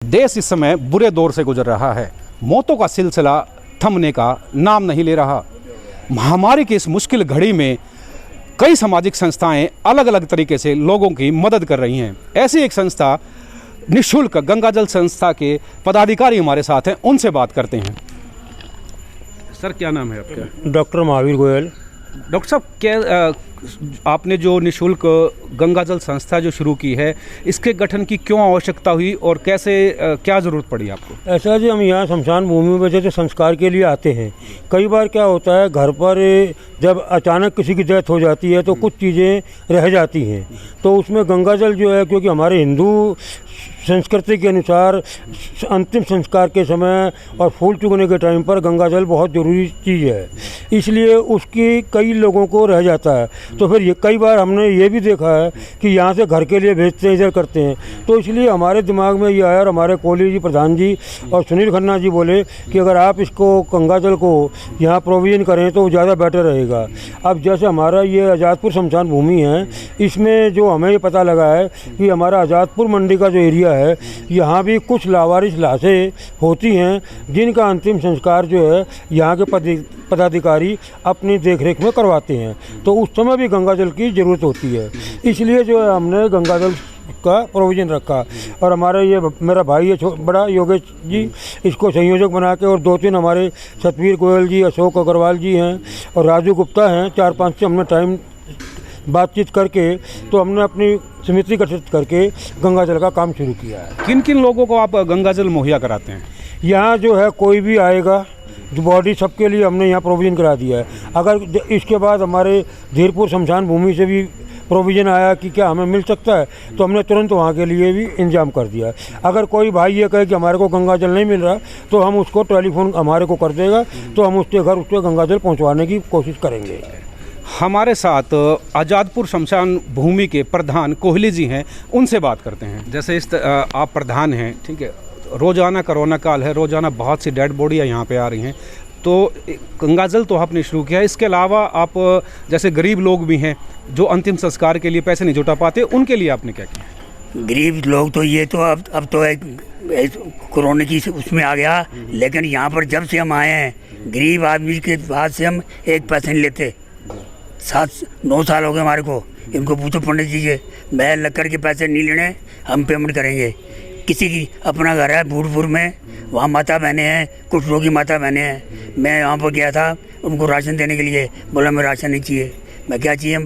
देश इस समय बुरे दौर से गुजर रहा है। मौतों का सिलसिला थमने का नाम नहीं ले रहा। महामारी की इस मुश्किल घड़ी में कई सामाजिक संस्थाएं अलग अलग तरीके से लोगों की मदद कर रही हैं। ऐसी एक संस्था निःशुल्क गंगाजल संस्था के पदाधिकारी हमारे साथ हैं, उनसे बात करते हैं। सर, क्या नाम है आपका? डॉक्टर महावीर गोयल। डॉक्टर साहब, क्या आपने जो निःशुल्क गंगाजल संस्था जो शुरू की है, इसके गठन की क्यों आवश्यकता हुई और कैसे क्या ज़रूरत पड़ी आपको? ऐसा जी, हम यहाँ शमशान भूमि में जैसे संस्कार के लिए आते हैं। कई बार क्या होता है, घर पर जब अचानक किसी की डेथ हो जाती है तो कुछ चीज़ें रह जाती हैं, तो उसमें गंगाजल जो है, क्योंकि हमारे हिंदू संस्कृति के अनुसार अंतिम संस्कार के समय और फूल चुगने के टाइम पर गंगाजल बहुत ज़रूरी चीज़ है, इसलिए उसकी कई लोगों को रह जाता है। तो फिर ये कई बार हमने ये भी देखा है कि यहाँ से घर के लिए भेजते हैं, इधर करते हैं, तो इसलिए हमारे दिमाग में ये आया और हमारे कोहली जी, प्रधान जी और सुनील खन्ना जी बोले कि अगर आप इसको गंगाजल को यहाँ प्रोविज़न करें तो ज़्यादा बेटर रहेगा। अब जैसे हमारा ये आज़ादपुर शमशान भूमि है, इसमें जो हमें ये पता लगा है कि हमारा आज़ादपुर मंडी का जो एरिया है, यहाँ भी कुछ लावारिस लाशें होती हैं जिनका अंतिम संस्कार जो है यहाँ के पदाधिकारी अपनी देखरेख में करवाते हैं, तो उस समय भी गंगाजल की ज़रूरत होती है। इसलिए जो है हमने गंगाजल का प्रोविज़न रखा। और हमारा ये मेरा भाई है बड़ा योगेश जी, इसको संयोजक बना के, और 2-3 हमारे सतवीर गोयल जी, अशोक अग्रवाल जी हैं और राजू गुप्ता हैं, 4-5 से हमने टाइम बातचीत करके तो हमने अपनी समिति गठित करके गंगाजल का काम शुरू किया है। किन किन लोगों को आप गंगाजल मुहैया कराते हैं? यहाँ जो है कोई भी आएगा, जो बॉडी सबके लिए हमने यहाँ प्रोविज़न करा दिया है। अगर इसके बाद हमारे धीरपुर शमशान भूमि से भी प्रोविज़न आया कि क्या हमें मिल सकता है, तो हमने तुरंत वहाँ के लिए भी इंतजाम कर दिया। अगर कोई भाई ये कहे कि हमारे को गंगाजल नहीं मिल रहा, तो हम उसको टेलीफोन हमारे को कर देगा, तो हम उसके घर उसको गंगाजल पहुँचवाने की कोशिश करेंगे। हमारे साथ आज़ादपुर शमशान भूमि के प्रधान कोहली जी हैं, उनसे बात करते हैं। जैसे आप प्रधान हैं, ठीक है, रोज़ाना कोरोना काल है, रोज़ाना बहुत सी डेड बॉडियाँ यहाँ पे आ रही हैं, तो गंगाजल तो आपने शुरू किया। इसके अलावा आप जैसे गरीब लोग भी हैं जो अंतिम संस्कार के लिए पैसे नहीं जुटा पाते, उनके लिए आपने क्या किया? गरीब लोग तो ये तो अब तो एक कोरोना की उसमें आ गया, लेकिन यहाँ पर जब से हम आए हैं, गरीब आदमी के पास से हम 1 पैसा नहीं लेते। 7-9 साल हो गए हमारे को। इनको पूछो पंडित जी से, मैं लक्कड़ के पैसे नहीं लेने, हम पेमेंट करेंगे। किसी की अपना घर है भूटपुर में, वहाँ माता बहनें हैं, कुछ लोगों की माता बहनें हैं। मैं वहाँ पर गया था उनको राशन देने के लिए, बोला मैं राशन नहीं चाहिए। मैं क्या चाहिए?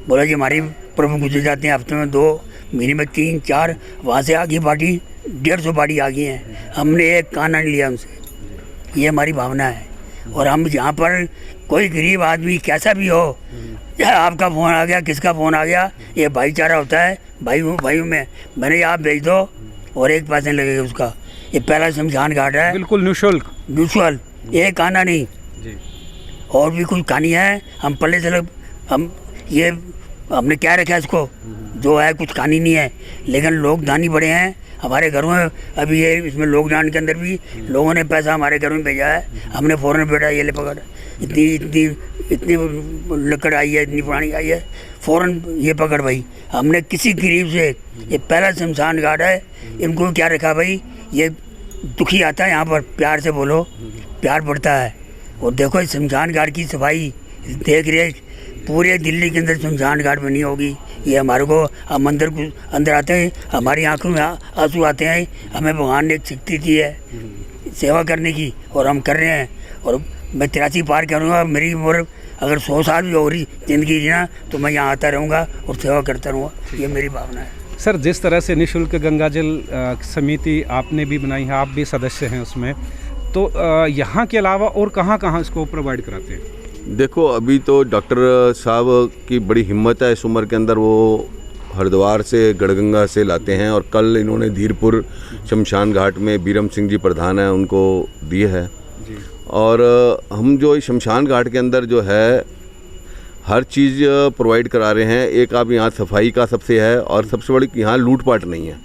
बोला जी हमारी प्रभु गुजर जाते हैं हफ्ते में 2, महीने में 3-4, वहाँ से आगे बाटी 150 बाटी आ गई हैं। हमने एक काना नहीं लिया उनसे। ये हमारी भावना है। और हम यहाँ पर कोई गरीब आदमी कैसा भी हो, चाहे आपका फ़ोन आ गया, किसका फ़ोन आ गया, ये भाईचारा होता है। भाइयों में मैंने आप भेज दो और 1 पैसा नहीं लगेगा उसका। ये पहला शमशान घाट है, बिल्कुल निःशुल्क, एक आना नहीं जी। और भी कुछ कहानी है, हम पहले से हम ये हमने क्या रखा है इसको, जो है कुछ कहानी नहीं है, लेकिन लोग दानी बड़े हैं हमारे घरों में। अभी ये इसमें लॉकडाउन के अंदर भी लोगों ने पैसा हमारे घरों में भेजा है। हमने फ़ौरन बेटा ये ले पकड़, इतनी लकड़ आई है, इतनी पुरानी आई है, फ़ौरन ये पकड़ भाई। हमने किसी गरीब से, ये पहला शमशान घाट है, इनको क्या रखा भाई, ये दुखी आता है यहाँ पर, प्यार से बोलो, प्यार बढ़ता है। और देखो इस शमशान घाट की सफाई देख रेख पूरे दिल्ली के अंदर शमशान घाट में नहीं होगी। ये हमारे को, हम अंदर आते हैं, हमारी आंखों में आंसू आते हैं। हमें भगवान ने एक शक्ति दी है सेवा करने की, और हम कर रहे हैं। और मैं 83 पार करूँगा, मेरी उम्र अगर 100 साल भी हो रही ज़िंदगी जीना, तो मैं यहाँ आता रहूँगा और सेवा करता रहूँगा। ये मेरी भावना है। सर, जिस तरह से निःशुल्क गंगाजल समिति आपने भी बनाई है, आप भी सदस्य हैं उसमें, तो यहाँ के अलावा और कहाँ इसको प्रोवाइड कराते हैं? देखो, अभी तो डॉक्टर साहब की बड़ी हिम्मत है इस उम्र के अंदर, वो हरिद्वार से गढ़गंगा से लाते हैं, और कल इन्होंने धीरपुर शमशान घाट में बीरम सिंह जी प्रधान हैं, उनको दिए है। और हम जो शमशान घाट के अंदर जो है हर चीज़ प्रोवाइड करा रहे हैं। एक आप यहाँ सफाई का सबसे है, और सबसे बड़ी यहाँ लूटपाट नहीं है।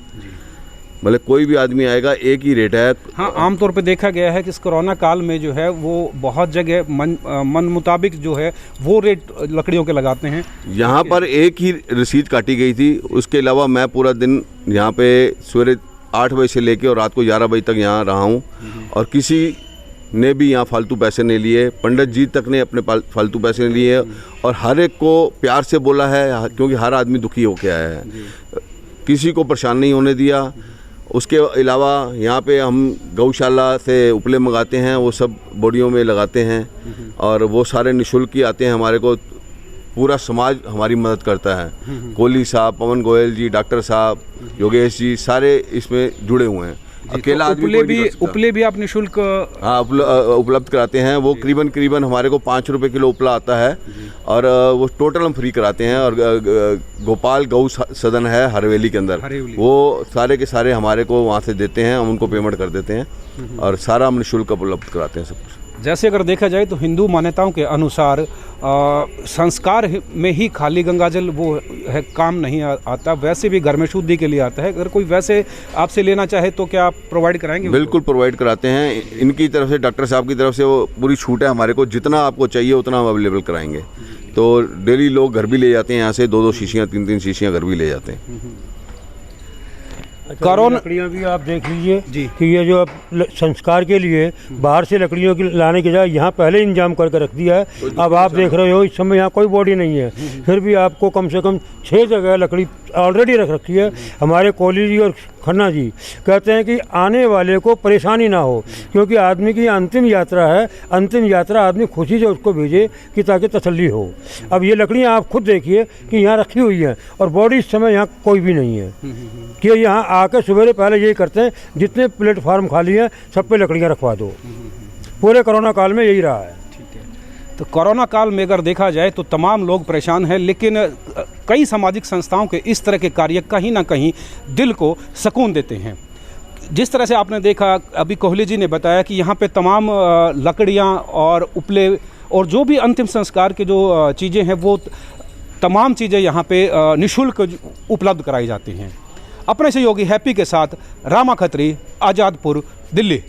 मतलब कोई भी आदमी आएगा, एक ही रेट है। हाँ, आमतौर पे देखा गया है कि इस कोरोना काल में जो है वो बहुत जगह मन मुताबिक जो है वो रेट लकड़ियों के लगाते हैं। यहाँ पर एक ही रसीद काटी गई थी, उसके अलावा मैं पूरा दिन यहाँ पे सवेरे 8 बजे से लेके और रात को 11 बजे तक यहाँ रहा हूँ और किसी ने भी यहाँ फालतू पैसे नहीं लिए, पंडित जी तक ने अपने फालतू पैसे नहीं लिए और हर एक को प्यार से बोला है, क्योंकि हर आदमी दुखी होके आया है, किसी को परेशान नहीं होने दिया। उसके अलावा यहाँ पे हम गौशाला से उपले मंगाते हैं, वो सब बॉडियों में लगाते हैं और वो सारे निःशुल्क ही आते हैं। हमारे को पूरा समाज हमारी मदद करता है, कोहली साहब, पवन गोयल जी, डॉक्टर साहब, योगेश जी, सारे इसमें जुड़े हुए हैं। अकेला आदमी उपले भी आप निःशुल्क हाँ उपलब्ध कराते हैं। वो करीबन हमारे को 5 रुपये किलो उपला आता है और वो टोटल हम फ्री कराते हैं। और गोपाल गौ सदन है हरवेली के अंदर, वो सारे के सारे हमारे को वहाँ से देते हैं, हम उनको पेमेंट कर देते हैं और सारा हम निःशुल्क उपलब्ध कराते हैं सब कुछ। जैसे अगर देखा जाए तो हिंदू मान्यताओं के अनुसार संस्कार में ही खाली गंगाजल वो है काम नहीं आता, वैसे भी घर में शुद्धि के लिए आता है। अगर कोई वैसे आपसे लेना चाहे तो क्या आप प्रोवाइड कराएंगे? बिल्कुल प्रोवाइड कराते हैं। इनकी तरफ से, डॉक्टर साहब की तरफ से वो पूरी छूट है हमारे को, जितना आपको चाहिए उतना हम अवेलेबल कराएंगे। तो डेली लोग घर भी ले जाते हैं यहाँ से, 2-2 शीशियाँ 3-3 शीशियाँ घर भी ले जाते हैं। कोरोना लकड़ियाँ भी आप देख लीजिए कि ये जो अब संस्कार के लिए बाहर से लकड़ियों की लाने के जाए यहाँ पहले इंतजाम करके रख दिया है। अब आप देख रहे हो इस समय यहाँ कोई बॉडी नहीं है, फिर भी आपको कम से कम 6 जगह लकड़ी ऑलरेडी रख रखी है। हमारे कोहली जी और खन्ना जी कहते हैं कि आने वाले को परेशानी ना हो, क्योंकि आदमी की अंतिम यात्रा है, अंतिम यात्रा आदमी खुशी से उसको भेजे कि ताकि तसल्ली हो। अब ये लकड़ियाँ आप खुद देखिए कि यहाँ रखी हुई हैं और बॉडी इस समय यहाँ कोई भी नहीं है कि यहाँ आकर सवेरे पहले यही करते हैं जितने प्लेटफार्म खाली हैं सब पे लकड़ियाँ रखवा दो। पूरे कोरोना काल में यही रहा है। तो कोरोना काल में अगर देखा जाए तो तमाम लोग परेशान हैं, लेकिन कई सामाजिक संस्थाओं के इस तरह के कार्य कहीं ना कहीं दिल को सुकून देते हैं। जिस तरह से आपने देखा, अभी कोहली जी ने बताया कि यहाँ पे तमाम लकड़ियाँ और उपले और जो भी अंतिम संस्कार के जो चीज़ें हैं वो तमाम चीज़ें यहाँ पे निःशुल्क उपलब्ध कराई जाती हैं। अपने सहयोगी हैप्पी के साथ रामा खत्री, आज़ादपुर, दिल्ली।